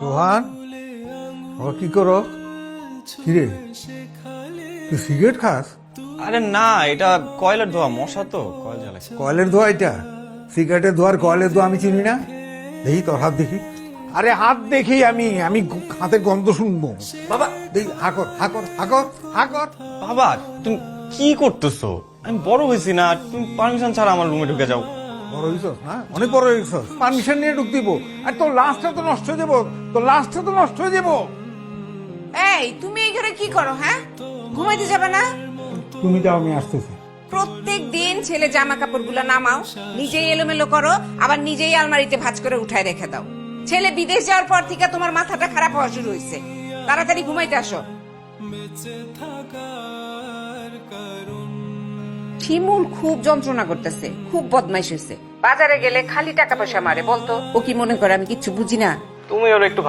রোহান, ও কি করো? কিরে, তুই সিগারেট খাস? আরে না, এটা কয়লার ধোয়া, মশা তো কয়লা জ্বালায়। কয়েলের ধোয়া এটা? সিগারেটের ধোয়ার কয়েলের ধোয়া আমি চিনি না। দেখি তোর হাত দেখি। আরে হাত দেখি, আমি আমি হাতের গন্ধ শুনবো। বাবা, দেখি, হাকর হাকর হাকর হাকর। বাবা তুমি কি করতেছো? আমি বড় হয়েছি না, তুমি পারমিশন ছাড়া আমার রুমে ঢুকে যাও। বড় হইছস না, অনেক বড় হইছস। পারমিশন নিয়ে ঢুক দিব? আর তোর লাস্টটা তো নষ্ট হয়ে যাবো, তোর লাস্টটা তো নষ্ট হয়ে যাবো। এই তুমি এই ঘরে কি করো? হ্যাঁ, ঘুমাইতে যাবে না? তুমি যাও, আমি আসতেছি। প্রত্যেক দিন ছেলে জামা কাপড় গুলো নামাও, নিজেই এলোমেলো করো, আবার নিজেই আলমারিতে ভাঁজ করে উঠায় রেখে দাও। ছেলে বিদেশ যাওয়ার পর থেকে তোমার মাথাটা খারাপ হওয়া শুরু হয়েছে। তাড়াতাড়ি ঘুমাইতে আসো। শিমুল খুব যন্ত্রণা করতেছে, খুব বদমাইশ হয়েছে। বাজারে গেলে খালি টাকা পয়সা মারে। বলতো ও কি মনে করে আমি কিচ্ছু বুঝি না? তুমি ওর একটু